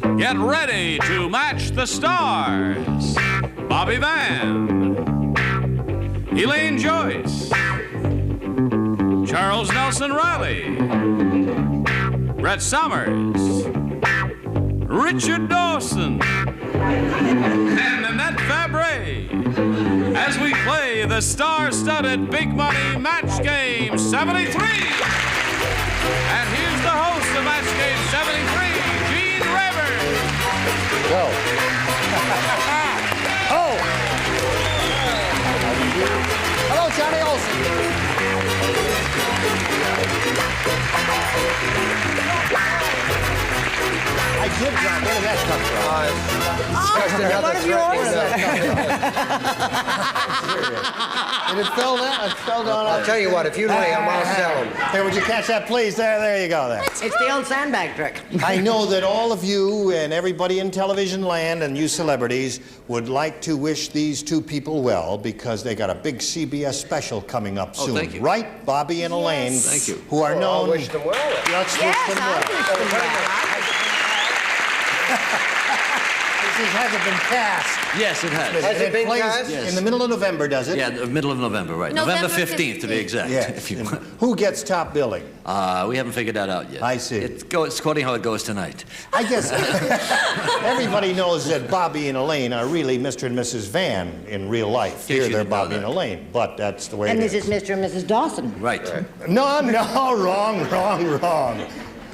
Get ready to match the stars. Bobby Van, Elaine Joyce, Charles Nelson Riley, Brett Summers, Richard Dawson, and Nanette Fabray as we play the star-studded Big Money Match Game 73. And here's the host of Match Game 73, Gene Rayburn. Go. Oh! Hello, Johnny Olsen. I did drop. Where did that come from? One of yours? And it fell down. It fell down. I'll tell you what, if you lay them, I'll sell them. There, would you catch that, please? There you go. There. It's the old sandbag trick. I know that all of you and everybody in television land and you celebrities would like to wish these two people well because they got a big CBS special coming up soon. Thank you. Right, Bobby and Elaine, Thank you. who are known. I wish them well. Let's wish them well. This hasn't been cast. Yes, it has. Has it been plays cast? Yes. in the middle of November, does it? Yeah, the middle of November, right. November 15th, to be exact. Yes. If you want. Who gets top billing? We haven't figured that out yet. I see. It's quoting how it goes tonight. I guess everybody knows that Bobby and Elaine are really Mr. and Mrs. Van in real life. Yes, Here you they're didn't know Bobby and that. Elaine, but that's the way And it this is Mr. and Mrs. Dawson. Right. No, wrong.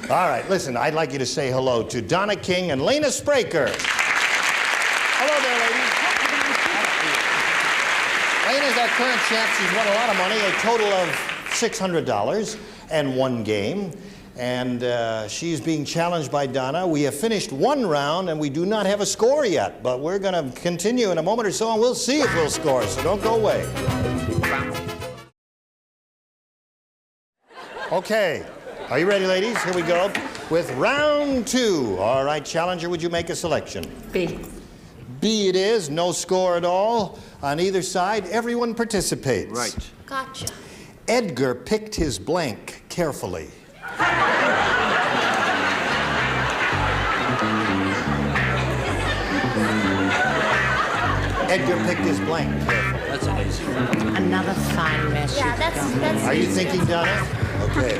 All right, listen, I'd like you to say hello to Donna King and Lena Spraker. Hello there, ladies. Lena's our current champ. She's won a lot of money, a total of $600 and one game. And she's being challenged by Donna. We have finished one round, and we do not have a score yet. But we're going to continue in a moment or so, and we'll see if we'll score. So don't go away. Okay. Are you ready, ladies? Here we go with round two. All right, challenger, would you make a selection? B. B it is, no score at all. On either side, everyone participates. Right. Gotcha. Edgar picked his blank carefully. Edgar picked his blank carefully. That's an easy one. Another fine mess. Yeah, that's. Are you thinking, Donna? Okay.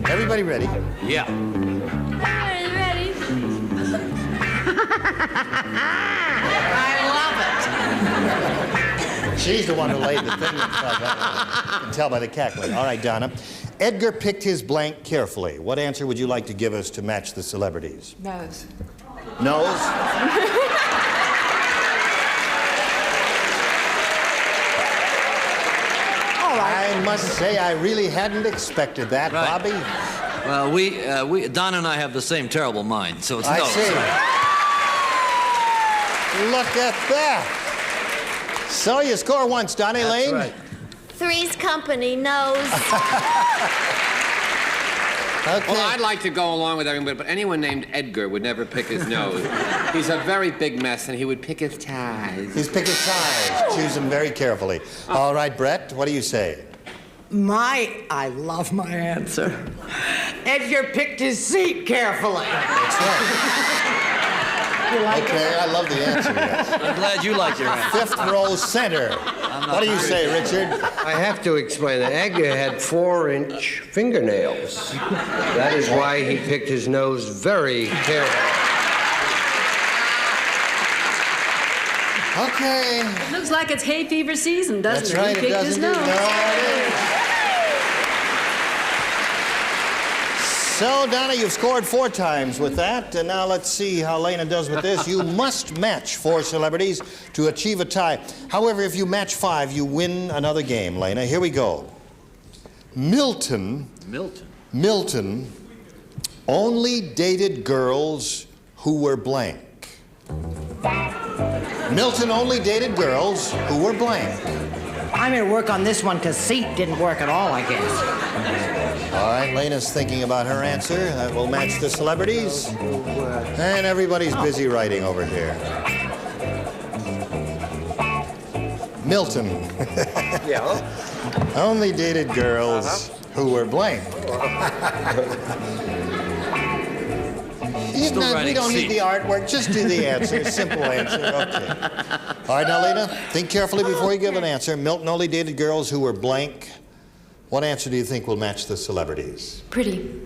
Everybody ready? Yeah. Ready? I love She's the one who laid the thing in front. You can tell by the cackling. All right, Donna. Edgar picked his blank carefully. What answer would you like to give us to match the celebrities? Nose. Nose? I must say, I really hadn't expected that, Right. Bobby. Well, Don and I have the same terrible mind, so it's I no. see. Look at that. So you score once, Don Elaine. That's right. Three's Company knows. Okay. Well, I'd like to go along with everybody, but anyone named Edgar would never pick his nose. He's a very big mess, and he would pick his ties. He's picking ties. Choose them very carefully. All right, Brett, what do you say? I love my answer. Edgar picked his seat carefully. That's right. Okay, I love the answer. Yes. I'm glad you like your answer. Fifth row center. What do you say, Richard? I have to explain that Edgar had 4-inch fingernails. That is why he picked his nose very carefully. Okay. It looks like it's hay fever season, doesn't That's it? right, He it picked does his indeed. nose. No, it is. So, Donna, you've scored 4 times with that, and now let's see how Lena does with this. You must match 4 celebrities to achieve a tie. However, if you match 5, you win another game, Lena. Here we go. Milton only dated girls who were blank. Milton only dated girls who were blank. I'm going to work on this one because seat didn't work at all, I guess. All right, Lena's thinking about her answer. That will match the celebrities. And everybody's busy writing over here. Milton. Yeah. Only dated girls who were blank. Still we writing don't C. need the artwork. Just do the answer. Simple answer. Okay. All right, now, Lena, think carefully before you give an answer. Milton only dated girls who were blank. What answer do you think will match the celebrities? Pretty.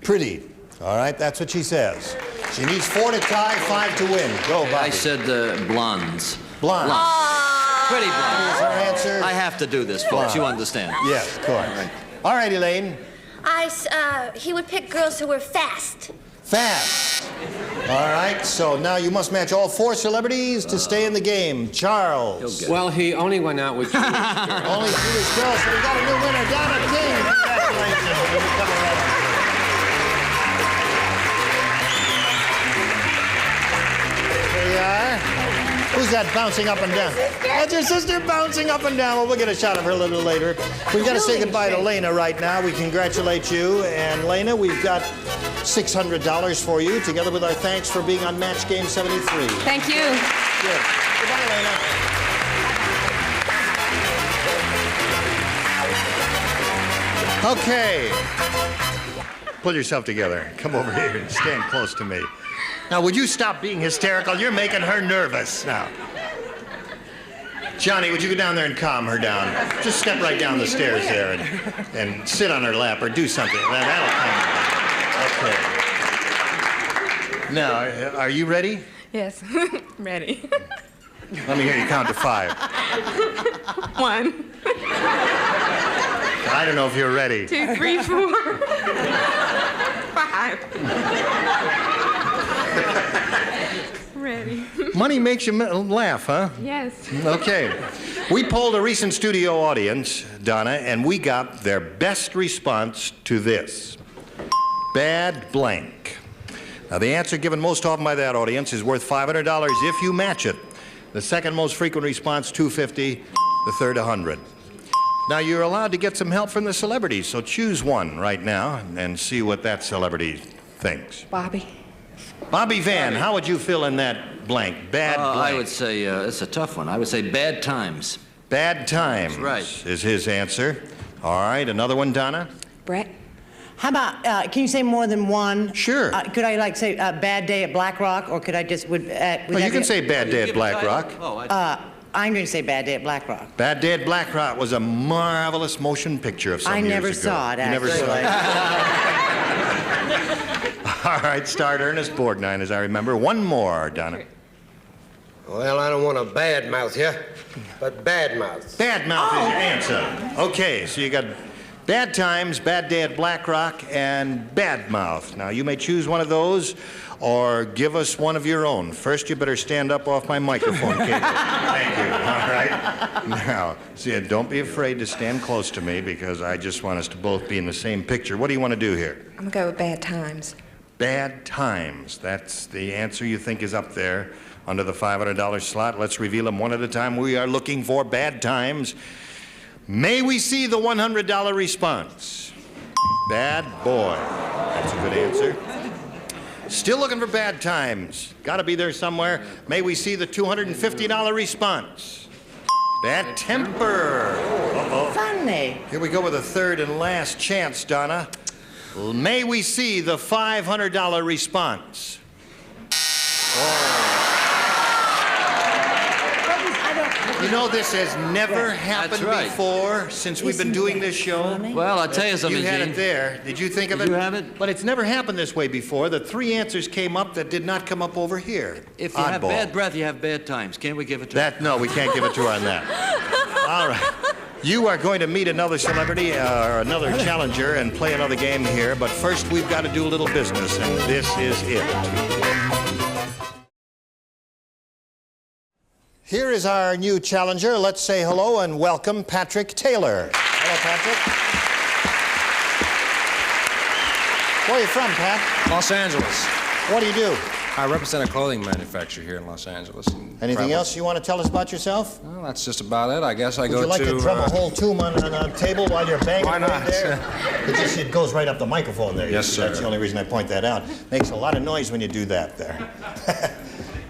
Pretty. All right, that's what she says. She needs 4 to tie, 5 to win. Go, Bobby. I said blondes. Blonde. Pretty blondes. Is her answer? I have to do this, folks. You understand. Yes, of course. All right, Elaine. He would pick girls who were fast. Fast. All right, so now you must match all 4 celebrities to stay in the game. Charles. Well, he only went out with Jewish girls. Only Jewish girls, so we got a new winner, Donna King. Congratulations. We'll be coming right up. There you are. Who's that bouncing up and down? That's your sister bouncing up and down. Well, we'll get a shot of her a little later. We've got to say goodbye to Lena right now. We congratulate you. And Lena, we've got $600 for you, together with our thanks for being on Match Game 73. Thank you. Good. Goodbye, Lena. Okay. Pull yourself together. Come over here and stand close to me. Now, would you stop being hysterical? You're making her nervous now. Johnny, would you go down there and calm her down? Just step right down the stairs there and sit on her lap or do something. That'll calm her down. Okay. Now, are you ready? Yes, ready. Let me hear you count to 5. 1, I don't know if you're ready. 2, 3, 4, 5. Ready. Money makes you laugh, huh? Yes. Okay. We polled a recent studio audience, Donna, and we got their best response to this. Bad blank. Now, the answer given most often by that audience is worth $500 if you match it. The second most frequent response, $250. The third, $100. Now, you're allowed to get some help from the celebrities, so choose one right now and see what that celebrity thinks. Bobby. Bobby Van, how would you fill in that blank? Bad blank. I would say, it's a tough one. I would say bad times. Bad times. That's right. Is his answer. All right, another one, Donna? Brett. How about, can you say more than one? Sure. Could I, like, say Bad Day at Black Rock, or could I just, would Well, you can say Bad Day at Black Rock. Oh, I'm going to say Bad Day at Black Rock. Bad Day at Black Rock was a marvelous motion picture of some years ago. I never saw it, actually. You never saw it? All right, start Ernest Borgnine, as I remember. One more, Donna. Well, I don't want to badmouth you, but badmouth. Badmouth is your answer. Okay, so you got Bad Times, Bad Day at Black Rock, and Badmouth. Now, you may choose one of those or give us one of your own. First, you better stand up off my microphone cable. Thank you. All right? Now, see, don't be afraid to stand close to me because I just want us to both be in the same picture. What do you want to do here? I'm gonna go with Bad Times. Bad Times. That's the answer you think is up there under the $500 slot. Let's reveal them one at a time. We are looking for Bad Times. May we see the $100 response? Bad boy. That's a good answer. Still looking for Bad Times. Got to be there somewhere. May we see the $250 response? Bad temper. Uh-oh. Funny. Here we go with a third and last chance, Donna. May we see the $500 response? You know, this has never happened before since we've been doing this show. Well, I'll tell you something, You had Gene. it there. Did you think of it? Did you have it? But it's never happened this way before. The 3 answers came up that did not come up over here. If you have bad breath, you have bad times. Can't we give it to her? No, we can't give it to her on that. All right. You are going to meet another celebrity or another challenger and play another game here. But first, we've got to do a little business, and this is it. Here is our new challenger. Let's say hello and welcome Patrick Taylor. Hello, Patrick. Where are you from, Pat? Los Angeles. What do you do? I represent a clothing manufacturer here in Los Angeles. Anything else you want to tell us about yourself? Well, that's just about it. I guess I Would you like to drum a whole tune on a table while you're banging Why not? right there? It goes right up the microphone there. Yes, sir. That's the only reason I point that out. Makes a lot of noise when you do that there.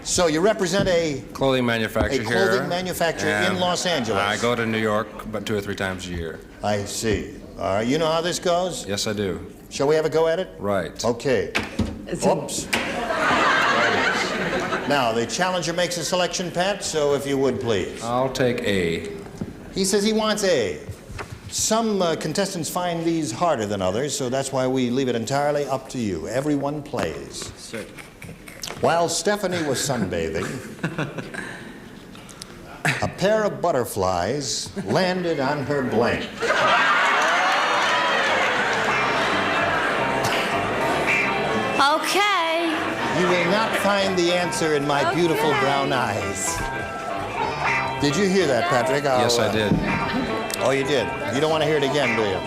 So you represent a clothing manufacturer here. A clothing manufacturer in Los Angeles. I go to New York about 2 or 3 times a year. I see. All right. You know how this goes? Yes, I do. Shall we have a go at it? Right. Okay. Oops. Now, the challenger makes a selection, Pat, so if you would, please. I'll take A. He says he wants A. Some contestants find these harder than others, so that's why we leave it entirely up to you. Everyone plays. Sir. While Stephanie was sunbathing, a pair of butterflies landed on her blank. Okay. You will not find the answer in my beautiful brown eyes. Did you hear that, Patrick? Yes, I did. Oh, you did? You don't want to hear it again, do you?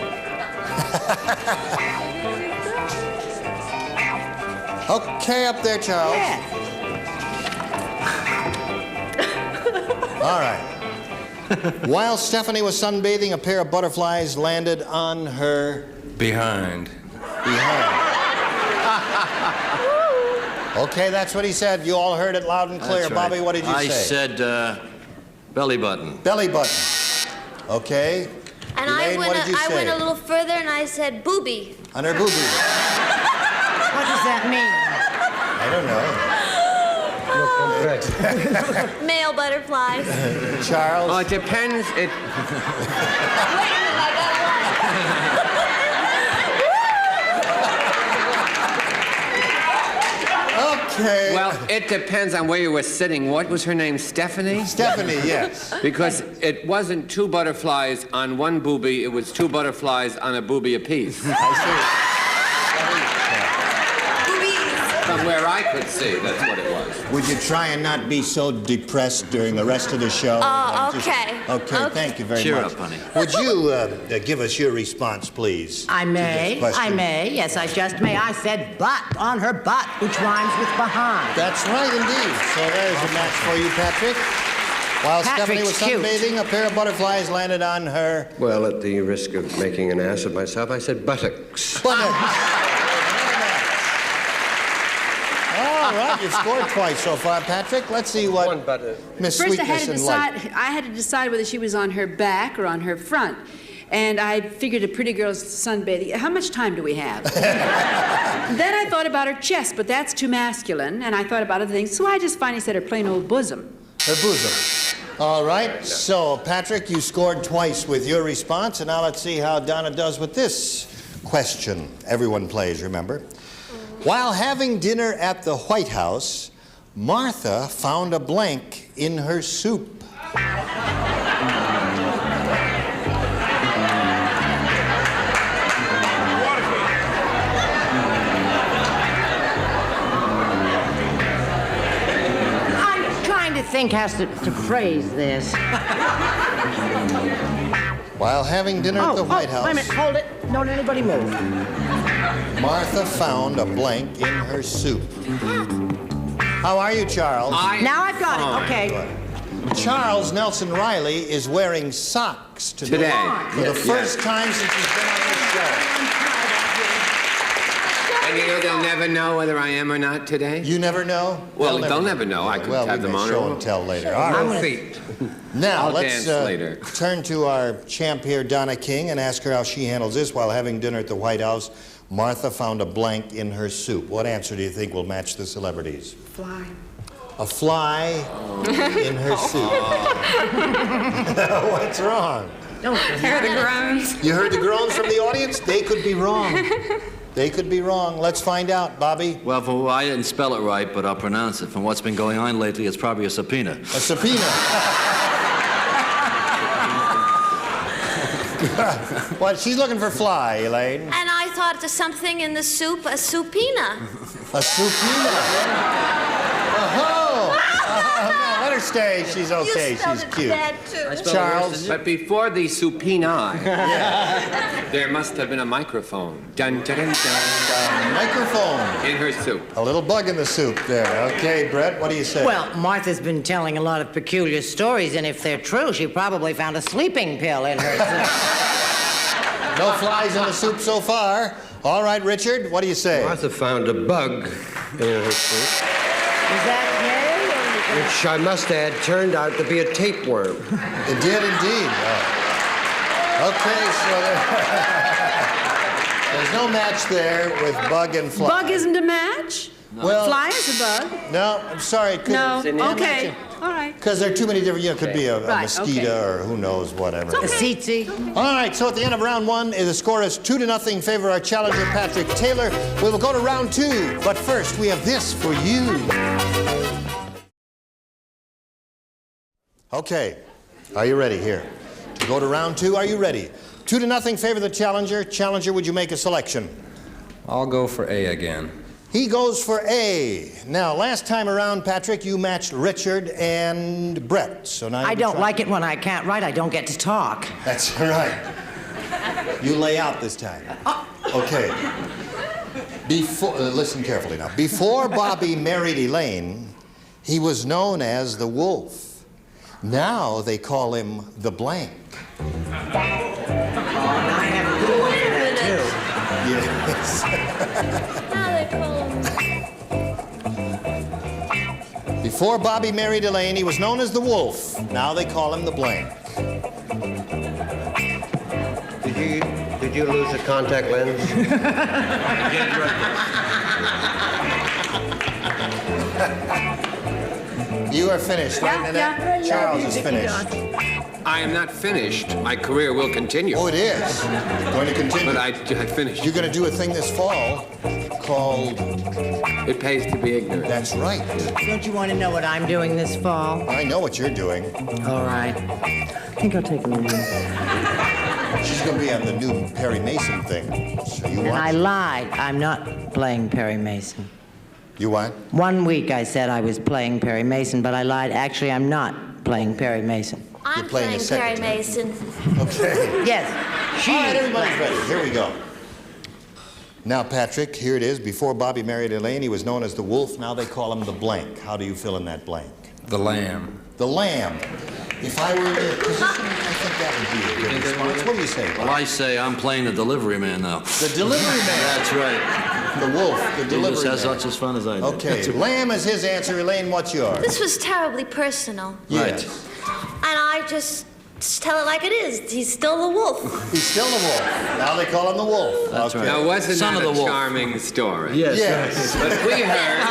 Okay, up there, Charles. Yeah. All right. While Stephanie was sunbathing, a pair of butterflies landed on her Behind. behind. Okay, that's what he said. You all heard it loud and clear. That's right. Bobby, what did you I say? said belly button. Belly button. Okay. And Elaine, what did you I say? went a little further and I said booby. On her boobie. What does that mean? I don't know. Male butterflies. Charles? Well, it depends. Wait a minute, I got Okay. Well, it depends on where you were sitting. What was her name? Stephanie? Stephanie, yes. Because it wasn't two butterflies on one booby, it was two butterflies on a booby apiece. I From where I could see, that's what it was. see. Would you try and not be so depressed during the rest of the show? Oh, Just- okay. Okay, thank you very Cheer much. up, honey. Would you give us your response, please? I to may. this question? I may. Yes, I just may. I said butt on her butt, which rhymes with behind. That's right, indeed. So there's a match for you, Patrick. While Stephanie was Patrick's cute. sunbathing, a pair of butterflies landed on her Well, at the risk of making an ass of myself, I said buttocks. buttocks. All right, you've scored twice so far, Patrick. Let's see One what buttock. Miss First, I had Sweetness to and Light. decide. I had to decide whether she was on her back or on her front, and I figured a pretty girl's sunbathing. How much time do we have? Then I thought about her chest, but that's too masculine, and I thought about other things. So I just finally said her plain old bosom. Her bosom. All right, so Patrick, you scored twice with your response, and now let's see how Donna does with this question. Everyone plays, remember. While having dinner at the White House, Martha found a blank in her soup. I'm trying to think how to phrase this. While having dinner at the White House, Wait a minute, hold it. Don't anybody move. Martha found a blank in her soup. How are you, Charles? Now I've got it. Okay. Charles Nelson Riley is wearing socks today. For the first time since he's been on this show. And you know they'll never know whether I am or not today? You never know? Well, they'll never know. I could well, have them we may on show or- and tell later. All No right. feet. Now, I'll let's dance later. turn to our champ here, Donna King, and ask her how she handles this. While having dinner at the White House, Martha found a blank in her soup. What answer do you think will match the celebrities? Fly. A fly in her soup. What's wrong? Hear the groans. You heard the groans from the audience? They could be wrong. They could be wrong. Let's find out, Bobby. Well, I didn't spell it right, but I'll pronounce it. From what's been going on lately, it's probably a subpoena. A subpoena. What? She's looking for fly, Elaine. And I thought there's something in the soup, a supina. A subpoena. Oh, no, let her stay. She's okay. You spelled She's it cute. bad, too. Charles. But before the supina, there must have been a microphone. Dun, dun, dun, dun, Microphone. in her soup. A little bug in the soup there. Okay, Brett, what do you say? Well, Martha's been telling a lot of peculiar stories, and if they're true, she probably found a sleeping pill in her soup. No flies in the soup so far. All right, Richard, what do you say? Martha found a bug in her soup, Is that gay? which I must add turned out to be a tapeworm. It did indeed. Oh. Okay, so There's no match there with Bug and Fly. Bug isn't a match? Well, Fly is a bug. No, I'm sorry. No, okay. All right. Because there are too many different, it could be a Right, mosquito okay. or who knows, whatever. A tsetse. All right, so at the end of round one, the score is 2-0 in favor of our challenger, Patrick Taylor. We will go to round two, but first we have this for you. Okay, are you ready here? To go to round two, are you ready? 2-0 in favor of the challenger. Challenger, would you make a selection? I'll go for A again. He goes for A. Now, last time around, Patrick, you matched Richard and Brett. So now I don't like it when I can't write. I don't get to talk. That's right. You lay out this time. Okay. Listen carefully now. Before Bobby married Elaine, he was known as the Wolf. Now they call him the Blank. I have a good one for that, too. Yes. Now they call him. Before Bobby married Elaine, he was known as the Wolf. Now they call him the Blank. Did you lose a contact lens? You are finished, right, Nanette? yeah. Charles is finished. I am not finished. My career will continue. Oh, it is. Going to continue. But I finished. You're going to do a thing this fall called... It pays to be ignorant. That's right. Don't you want to know what I'm doing this fall? I know what you're doing. All right. I think I'll take a minute. She's going to be on the new Perry Mason thing. So you And want? I lied. I'm not playing Perry Mason. You want? 1 week I said I was playing Perry Mason, but I lied. Actually, I'm not playing Perry Mason. I'm playing a playing Perry secretary. Mason. Okay. Yes. She All right, is everybody's playing. ready. Here we go. Now, Patrick, here it is. Before Bobby married Elaine, he was known as the Wolf. Now they call him the Blank. How do you fill in that blank? The Lamb. The Lamb. If I were in your position, I think that would be a good response. What do you say, Well, Bob? I say I'm playing the delivery man now. The delivery man. That's right. The Wolf, the He delivery just has man. such as fun as I do. Okay, Lamb is his answer. Elaine, what's yours? This was terribly personal. Yes. And I just tell it like it is. He's still the wolf. He's still the Wolf. Now they call him the Wolf. That's right. Now, wasn't Son that of a the wolf. charming story? Yes. Yes. But we heard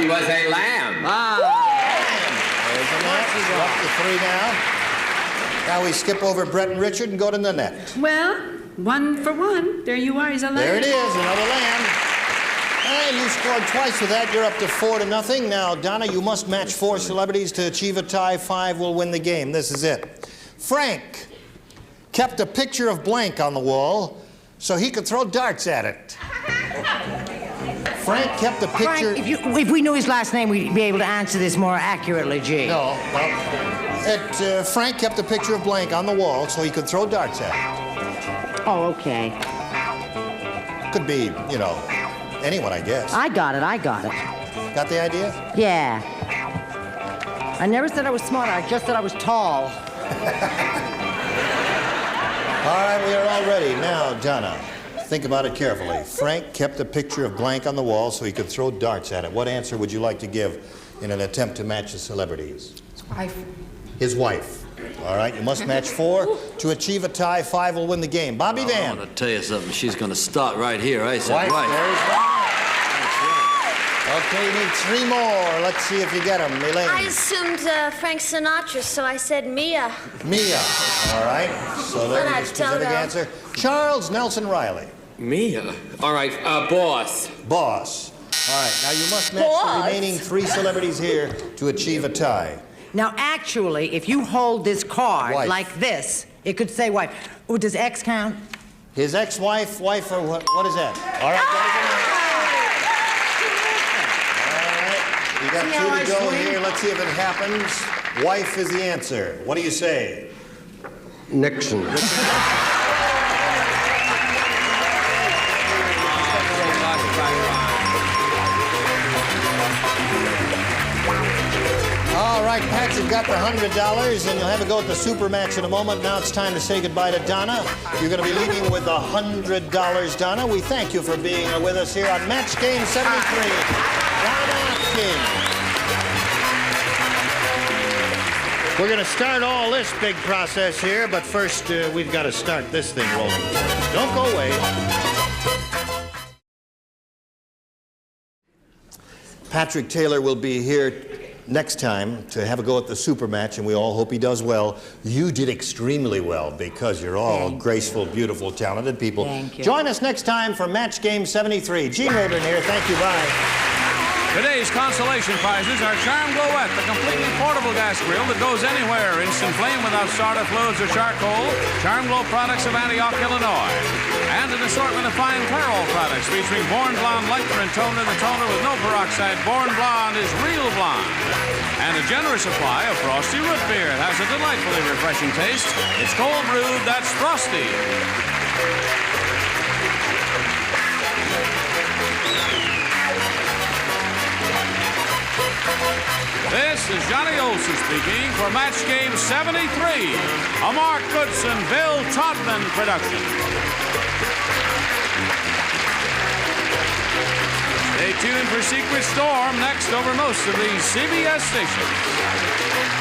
he was a lamb. There's a match. We're up to 3 now. Now we skip over Brett and Richard and go to Nanette. Well, 1 for 1. There you are. He's a lamb. There it is, another lamb. And you scored twice with that. You're up to 4-0. Now, Donna, you must match 4 celebrities to achieve a tie. 5 will win the game. This is it. Frank kept a picture of Blank on the wall so he could throw darts at it. Frank kept a picture... Frank, if we knew his last name, we'd be able to answer this more accurately, Gene. No, well, Frank kept a picture of Blank on the wall so he could throw darts at it. Oh, okay. Could be, you know, anyone, I guess. I got it. Got the idea? Yeah. I never said I was smart. I just said I was tall. All right, we are all ready. Now, Donna, think about it carefully. Frank kept a picture of Blank on the wall so he could throw darts at it. What answer would you like to give in an attempt to match the celebrities? His wife. His wife. All right, you must match 4 to achieve a tie. 5 will win the game. Bobby I Van. want to tell you something. She's going to start right here. I said Wife, right. there's one. Okay, you need 3 more. Let's see if you get them. Elaine. I assumed Frank Sinatra, so I said Mia. Mia. All right, so there's a specific answer. Charles Nelson Riley. Mia. All right, boss. Boss. All right, now you must match the Boss? remaining 3 celebrities here to achieve a tie. Now, actually, if you hold this card Wife. like this, it could say wife. Oh, does X count? His ex-wife, wife, or what is that? All right, that is an answer. All right, you got 2 to go here. Let's see if it happens. Wife is the answer. What do you say? Nixon. All right, Patrick got the $100, and you'll have a go at the super match in a moment. Now it's time to say goodbye to Donna. You're going to be leaving with $100, Donna. We thank you for being with us here on Match Game 73. Donna King. We're going to start all this big process here, but first we've got to start this thing rolling. Don't go away. Patrick Taylor will be here next time to have a go at the super match, and we all hope he does well. You did extremely well because you're all graceful, beautiful, talented people. Thank you. Join us next time for Match Game 73. Gene Rayburn here. Thank you. Bye. Today's consolation prizes are Charm Glow Wet, the completely portable gas grill that goes anywhere. Instant flame without starter fluids or charcoal. Charm Glow products of Antioch, Illinois. And an assortment of fine Clairol products featuring Born Blonde Lighter and Toner, the toner with no peroxide. Born Blonde is real blonde. And a generous supply of Frosty Root Beer. It has a delightfully refreshing taste. It's cold brewed, that's Frosty. This is Johnny Olson speaking for Match Game 73, a Mark Goodson, Bill Todman production. Stay tuned for Secret Storm next over most of these CBS stations.